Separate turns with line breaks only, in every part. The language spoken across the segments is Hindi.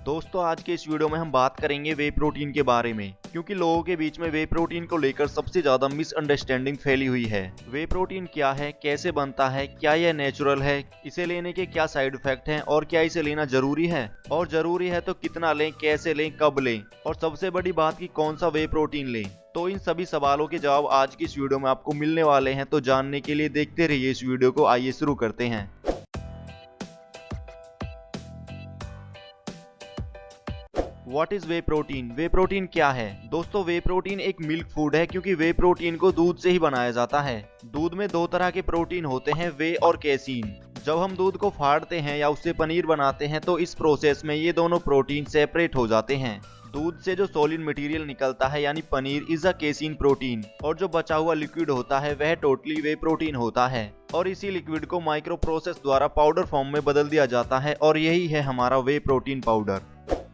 दोस्तों आज के इस वीडियो में हम बात करेंगे वे प्रोटीन के बारे में, क्योंकि लोगों के बीच में वे प्रोटीन को लेकर सबसे ज्यादा मिसअंडरस्टैंडिंग फैली हुई है। वे प्रोटीन क्या है, कैसे बनता है, क्या यह नेचुरल है, इसे लेने के क्या साइड इफेक्ट हैं और क्या इसे लेना जरूरी है, और जरूरी है तो कितना लें, कैसे लें, कब लें, और सबसे बड़ी बात की कौन सा वे प्रोटीन लें। तो इन सभी सवालों के जवाब आज की इस वीडियो में आपको मिलने वाले हैं, तो जानने के लिए देखते रहिए इस वीडियो को। आइए शुरू करते हैं। What is way protein? Way protein क्या है? दोस्तों वे प्रोटीन एक मिल्क फूड है, क्योंकि वे प्रोटीन को दूध से ही बनाया जाता है। दूध में दो तरह के प्रोटीन होते हैं, वे और केसीन। जब हम दूध को फाड़ते हैं या उससे पनीर बनाते हैं तो इस प्रोसेस में ये दोनों प्रोटीन सेपरेट हो जाते हैं। दूध से जो सॉलिड मटेरियल निकलता है यानी paneer is a casein protein, और जो बचा हुआ लिक्विड होता है वह टोटली वे प्रोटीन होता है। और इसी लिक्विड को माइक्रो प्रोसेस द्वारा पाउडर फॉर्म में बदल दिया जाता है, और यही है हमारा वे प्रोटीन पाउडर।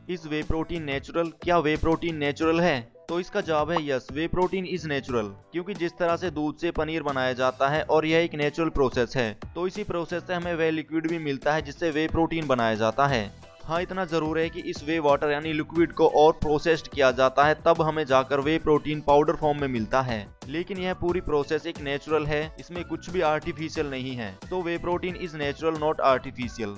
इस वे प्रोटीन नेचुरल? क्या वे प्रोटीन नेचुरल है? तो इसका जवाब है yes, whey protein is natural, क्योंकि जिस तरह से दूध से पनीर बनाया जाता है और यह एक नेचुरल प्रोसेस है, तो इसी प्रोसेस से हमें वह लिक्विड भी मिलता है जिससे वे प्रोटीन बनाया जाता है। हाँ, इतना जरूर है कि इस वे वाटर यानी लिक्विड को और प्रोसेस्ड किया जाता है, तब हमें जाकर वे प्रोटीन पाउडर फॉर्म में मिलता है। लेकिन यह पूरी प्रोसेस एक नेचुरल है, इसमें कुछ भी आर्टिफिशियल नहीं है। तो whey protein is natural not artificial.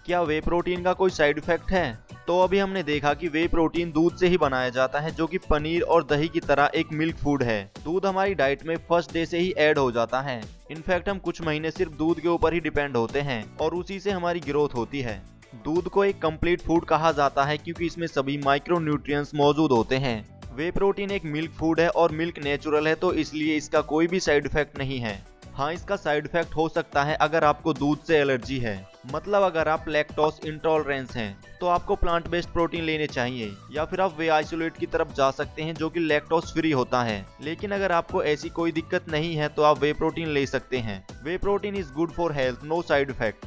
क्या वे प्रोटीन का कोई साइड इफेक्ट है? तो अभी हमने देखा कि वे प्रोटीन दूध से ही बनाया जाता है, जो कि पनीर और दही की तरह एक मिल्क फूड है। दूध हमारी डाइट में फर्स्ट डे से ही ऐड हो जाता है। इनफैक्ट हम कुछ महीने सिर्फ दूध के ऊपर ही डिपेंड होते हैं और उसी से हमारी ग्रोथ होती है। दूध को एक कंप्लीट फूड कहा जाता है, क्योंकि इसमें सभी माइक्रो न्यूट्रिएंट्स मौजूद होते हैं। वे प्रोटीन एक मिल्क फूड है और मिल्क नेचुरल है, तो इसलिए इसका कोई भी साइड इफेक्ट नहीं है। हाँ, इसका साइड इफेक्ट हो सकता है अगर आपको दूध से एलर्जी है, मतलब अगर आप लैक्टोज इंटॉलरेंस हैं, तो आपको प्लांट बेस्ड प्रोटीन लेने चाहिए, या फिर आप वे आइसोलेट की तरफ जा सकते हैं जो कि लैक्टोज फ्री होता है। लेकिन अगर आपको ऐसी कोई दिक्कत नहीं है तो आप वे प्रोटीन ले सकते हैं। Whey protein is good for health, no side effect.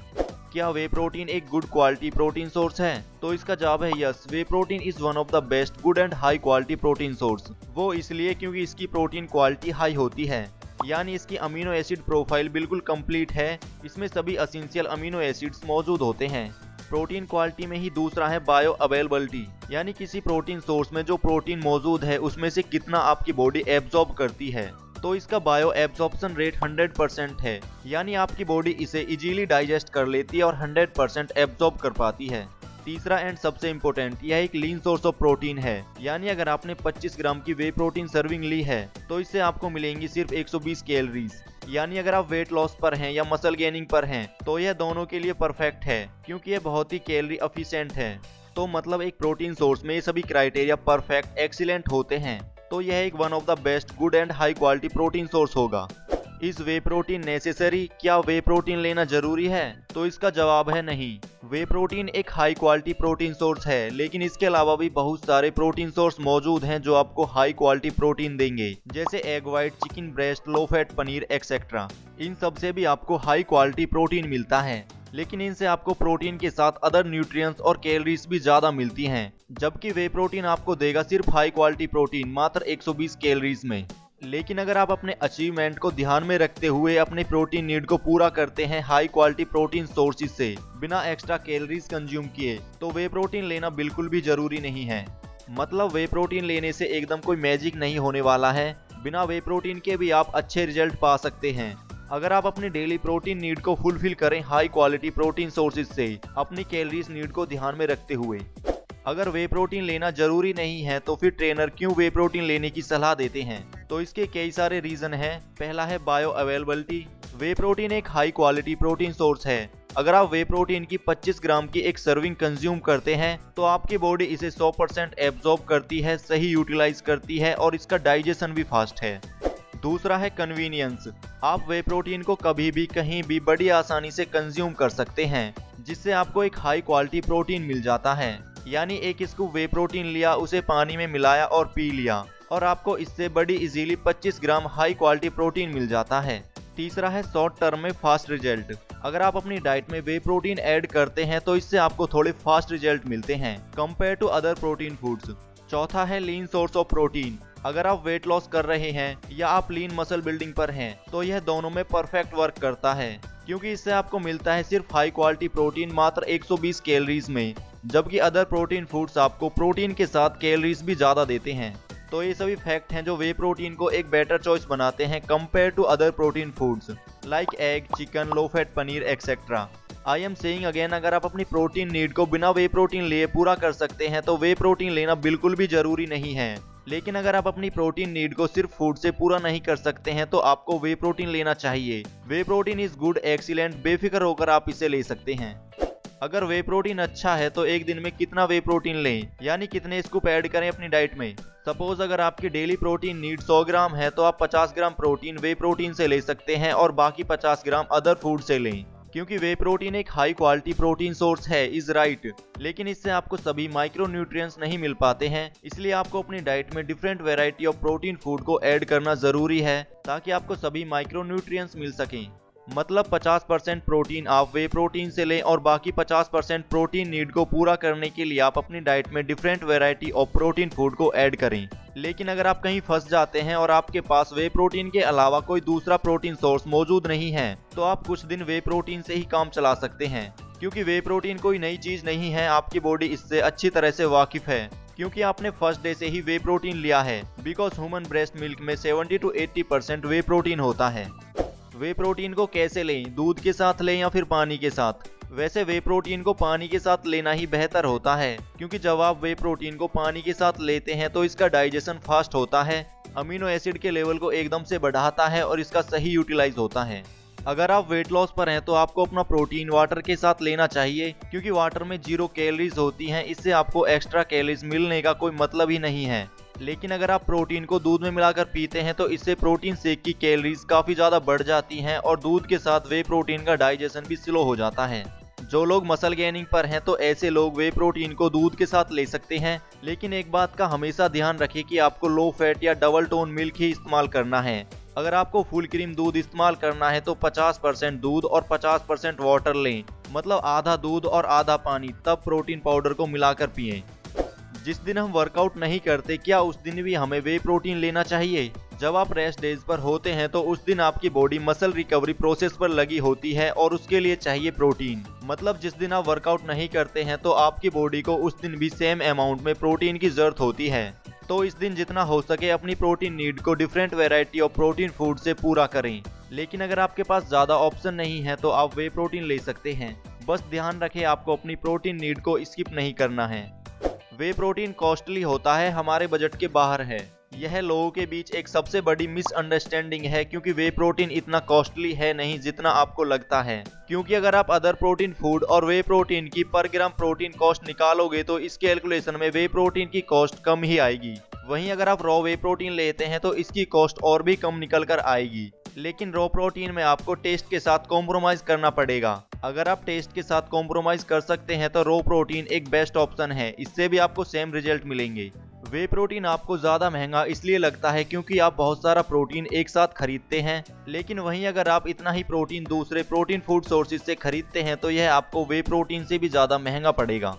क्या वे प्रोटीन एक गुड क्वालिटी प्रोटीन सोर्स है? तो इसका जवाब है yes, whey protein is one of the best good and high quality protein source. वो इसलिए क्योंकि इसकी प्रोटीन क्वालिटी हाई होती है, यानी इसकी अमीनो एसिड प्रोफाइल बिल्कुल कंप्लीट है। इसमें सभी एसेंशियल अमीनो एसिड्स मौजूद होते हैं। प्रोटीन क्वालिटी में ही दूसरा है बायो अवेलेबिलिटी, यानी किसी प्रोटीन सोर्स में जो प्रोटीन मौजूद है उसमें से कितना आपकी बॉडी एब्जॉर्ब करती है। तो इसका बायो एब्जॉर्प्शन रेट 100% है, यानी आपकी बॉडी इसे इजीली डाइजेस्ट कर लेती है और 100% एब्जॉर्ब कर पाती है। तीसरा एंड सबसे इम्पोर्टेंट, यह एक लीन सोर्स ऑफ प्रोटीन है, यानी अगर आपने 25 ग्राम की वे प्रोटीन सर्विंग ली है तो इससे आपको मिलेंगी सिर्फ 120 कैलोरीज। यानी अगर आप वेट लॉस पर हैं या मसल गेनिंग पर हैं तो यह दोनों के लिए परफेक्ट है, क्योंकि यह बहुत ही कैलोरी एफिशिएंट है। तो मतलब एक प्रोटीन सोर्स में ये सभी क्राइटेरिया परफेक्ट एक्सीलेंट होते हैं, तो यह एक one of the best good and high quality protein source होगा। इस वे प्रोटीन नेसेसरी? क्या वे प्रोटीन लेना जरूरी है? तो इसका जवाब है नहीं। वे प्रोटीन एक हाई क्वालिटी प्रोटीन सोर्स है, लेकिन इसके अलावा भी बहुत सारे प्रोटीन सोर्स मौजूद हैं जो आपको हाई क्वालिटी प्रोटीन देंगे, जैसे egg white, chicken breast, low fat paneer etcetera. इन सब से भी आपको हाई क्वालिटी प्रोटीन मिलता है, लेकिन इनसे आपको प्रोटीन के साथ अदर न्यूट्रिएंट्स और कैलोरीज भी ज्यादा मिलती हैं, जबकि वे प्रोटीन आपको देगा सिर्फ हाई क्वालिटी प्रोटीन मात्र 120 कैलोरीज में। लेकिन अगर आप अपने अचीवमेंट को ध्यान में रखते हुए अपने प्रोटीन नीड को पूरा करते हैं हाई क्वालिटी प्रोटीन सोर्सेज से बिना एक्स्ट्रा कैलोरीज कंज्यूम किए, तो वे प्रोटीन लेना बिल्कुल भी जरूरी नहीं है। मतलब वे प्रोटीन लेने से एकदम कोई मैजिक नहीं होने वाला है। बिना वे प्रोटीन के भी आप अच्छे रिजल्ट पा सकते हैं, अगर आप अपनी डेली प्रोटीन नीड को फुलफिल करें हाई क्वालिटी प्रोटीन सोर्सेज से अपनी कैलोरीज नीड को ध्यान में रखते हुए। अगर वे प्रोटीन लेना जरूरी नहीं है तो फिर ट्रेनर क्यों वे प्रोटीन लेने की सलाह देते हैं? तो इसके कई सारे रीजन हैं। पहला है बायो अवेलेबिलिटी। वे प्रोटीन एक हाई क्वालिटी प्रोटीन सोर्स है। अगर आप वे प्रोटीन की 25 ग्राम की एक सर्विंग कंज्यूम करते हैं तो आपकी बॉडी इसे 100% एब्जॉर्ब करती है, सही यूटिलाइज करती है, और इसका डाइजेशन भी फास्ट है। दूसरा है कन्वीनियंस। आप वे प्रोटीन को कभी भी कहीं भी बड़ी आसानी से कंज्यूम कर सकते हैं, जिससे आपको एक हाई क्वालिटी प्रोटीन मिल जाता है। यानी एक स्कूप वे प्रोटीन लिया, उसे पानी में मिलाया और पी लिया, और आपको इससे बड़ी इजीली 25 ग्राम हाई क्वालिटी प्रोटीन मिल जाता है। तीसरा है शॉर्ट टर्म में फास्ट रिजल्ट। अगर आप अपनी डाइट में वे प्रोटीन ऐड करते हैं तो इससे आपको थोड़े फास्ट रिजल्ट मिलते हैं compare to other protein foods. चौथा है लीन सोर्स ऑफ प्रोटीन। अगर आप वेट लॉस कर रहे हैं या आप लीन मसल बिल्डिंग पर हैं तो यह दोनों में परफेक्ट वर्क करता है, क्योंकि इससे आपको मिलता है सिर्फ हाई क्वालिटी प्रोटीन मात्र 120 कैलोरीज में, जबकि अदर प्रोटीन फूड्स आपको प्रोटीन के साथ कैलोरीज भी ज्यादा देते हैं। तो ये सभी फैक्ट हैं जो वे प्रोटीन को एक बेटर चॉइस बनाते हैं compare to other protein foods like egg, chicken, low fat paneer etcetera. I am saying again, अगर आप अपनी प्रोटीन नीड को बिना वे प्रोटीन लिए पूरा कर सकते हैं तो वे प्रोटीन लेना बिल्कुल भी जरूरी नहीं है। लेकिन अगर आप अपनी प्रोटीन नीड को सिर्फ फूड से पूरा नहीं कर सकते हैं तो आपको वे प्रोटीन लेना चाहिए। वे प्रोटीन इज गुड, एक्सीलेंट, बेफिक्र होकर आप इसे ले सकते हैं। अगर वे प्रोटीन अच्छा है तो एक दिन में कितना वे प्रोटीन लें, यानी कितने स्कूप ऐड करें अपनी डाइट में। सपोज अगर आपकी डेली प्रोटीन नीड 100 ग्राम है तो आप 50 ग्राम प्रोटीन वे प्रोटीन से ले सकते हैं और बाकी 50 ग्राम अदर फूड से लें, क्योंकि वे प्रोटीन एक हाई क्वालिटी प्रोटीन सोर्स है, इज राइट। लेकिन इससे आपको सभी माइक्रो न्यूट्रिएंट्स नहीं मिल पाते हैं, इसलिए आपको अपनी डाइट में different variety of protein food को ऐड करना जरूरी है ताकि आपको सभी माइक्रो न्यूट्रिएंट्स मिल सकें। मतलब 50% प्रोटीन आप वे प्रोटीन से लें और बाकी 50% प्रोटीन नीड को पूरा करने के लिए आप अपनी डाइट में different variety of protein food को ऐड करें। लेकिन अगर आप कहीं फंस जाते हैं और आपके पास वे प्रोटीन के अलावा कोई दूसरा प्रोटीन सोर्स मौजूद नहीं है तो आप कुछ दिन वे प्रोटीन से ही काम चला सकते हैं, क्योंकि वे प्रोटीन कोई नई चीज नहीं है, आपकी बॉडी इससे अच्छी तरह से वाकिफ है क्योंकि आपने फर्स्ट डे से ही वे प्रोटीन लिया है। बिकॉज ह्यूमन ब्रेस्ट मिल्क में 70 to 80% वे प्रोटीन होता है। वे प्रोटीन को कैसे लें, दूध के साथ लें या फिर पानी के साथ? वैसे वे प्रोटीन को पानी के साथ लेना ही बेहतर होता है, क्योंकि जब आप वे प्रोटीन को पानी के साथ लेते हैं तो इसका डाइजेशन फास्ट होता है, अमीनो एसिड के लेवल को एकदम से बढ़ाता है और इसका सही यूटिलाइज होता है। अगर आप वेट लॉस पर हैं तो आपको अपना प्रोटीन वाटर के साथ लेना चाहिए, क्योंकि वाटर में 0 कैलोरीज होती हैं, इससे आपको एक्स्ट्रा कैलोरीज मिलने का कोई मतलब ही नहीं है। लेकिन अगर आप प्रोटीन को दूध में मिलाकर पीते हैं तो इससे प्रोटीन शेक की कैलोरीज काफी ज्यादा बढ़ जाती हैं और दूध के साथ वे प्रोटीन का डाइजेशन भी स्लो हो जाता है। जो लोग मसल गेनिंग पर हैं तो ऐसे लोग वे प्रोटीन को दूध के साथ ले सकते हैं, लेकिन एक बात का हमेशा ध्यान रखें कि आपको लो फैट या डबल टोन मिल्क ही इस्तेमाल करना है। अगर आपको फुल क्रीम दूध इस्तेमाल करना है तो 50% दूध और 50% वाटर लें, मतलब आधा दूध और आधा पानी, तब प्रोटीन पाउडर को मिलाकर पिएं। जिस दिन हम वर्कआउट नहीं करते क्या उस दिन भी हमें वे प्रोटीन लेना चाहिए? जब आप रेस्ट डेज पर होते हैं तो उस दिन आपकी बॉडी मसल रिकवरी प्रोसेस पर लगी होती है और उसके लिए चाहिए प्रोटीन। मतलब जिस दिन आप वर्कआउट नहीं करते हैं तो आपकी बॉडी को उस दिन भी सेम अमाउंट में प्रोटीन की जरूरत होती है। तो इस दिन जितना हो सके अपनी प्रोटीन नीड को different variety of protein food से पूरा करें। लेकिन अगर आपके पास ज्यादा ऑप्शन नहीं है तो आप वे प्रोटीन ले सकते हैं। बस ध्यान रखें आपको अपनी प्रोटीन नीड को स्किप नहीं करना है। वे प्रोटीन कॉस्टली होता है, हमारे बजट के बाहर है। यह लोगों के बीच एक सबसे बड़ी मिसअंडरस्टैंडिंग है, क्योंकि वे प्रोटीन इतना कॉस्टली है नहीं जितना आपको लगता है। क्योंकि अगर आप अदर प्रोटीन फूड और वे प्रोटीन की पर ग्राम प्रोटीन कॉस्ट निकालोगे तो इस कैलकुलेशन में वे प्रोटीन की कॉस्ट कम ही आएगी। वहीं अगर आप रॉ वे प्रोटीन लेते हैं तो इसकी कॉस्ट और भी कम निकल कर आएगी। लेकिन रॉ प्रोटीन में आपको टेस्ट के साथ कॉम्प्रोमाइज करना पड़ेगा। अगर आप टेस्ट के साथ कॉम्प्रोमाइज कर सकते हैं तो रॉ प्रोटीन एक बेस्ट ऑप्शन है, इससे भी आपको सेम रिजल्ट मिलेंगे। वे प्रोटीन आपको ज्यादा महंगा इसलिए लगता है क्योंकि आप बहुत सारा प्रोटीन एक साथ खरीदते हैं, लेकिन वहीं अगर आप इतना ही प्रोटीन दूसरे प्रोटीन फूड सोर्सेज से खरीदते हैं तो यह आपको वे प्रोटीन से भी ज्यादा महंगा पड़ेगा।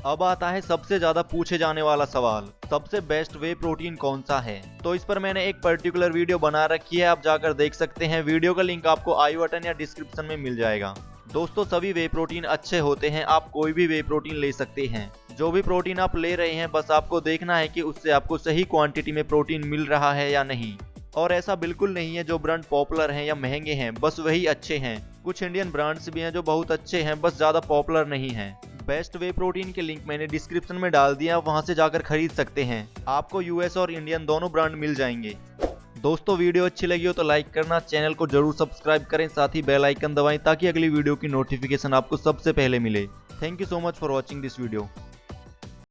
अब आता है सबसे ज्यादा पूछे जाने वाला सवाल, सबसे बेस्ट वे प्रोटीन कौन सा है? तो इस पर मैंने एक पर्टिकुलर वीडियो बना रखी है, आप जाकर देख सकते हैं। वीडियो का लिंक आपको आई बटन या डिस्क्रिप्शन में मिल जाएगा। दोस्तों सभी वे प्रोटीन अच्छे होते हैं, आप कोई भी वे प्रोटीन ले सकते हैं। जो भी प्रोटीन आप ले रहे हैं बस आपको देखना है कि उससे आपको सही क्वांटिटी में प्रोटीन मिल रहा है या नहीं। और ऐसा बिल्कुल नहीं है जो ब्रांड पॉपुलर हैं या महंगे हैं बस वही अच्छे हैं। कुछ इंडियन ब्रांड्स भी हैं जो बहुत अच्छे हैं, बस ज्यादा पॉपुलर नहीं हैं। बेस्ट वे प्रोटीन के लिंक मैंने डिस्क्रिप्शन में डाल दिया, वहां से जाकर खरीद सकते हैं। आपको यूएस और इंडियन दोनों ब्रांड मिल जाएंगे। दोस्तों वीडियो अच्छी लगी हो तो लाइक करना, चैनल को जरूर सब्सक्राइब करें, साथ ही बेल आइकन दबाएं ताकि अगली वीडियो की नोटिफिकेशन आपको सबसे पहले मिले। Thank you so much for watching this video.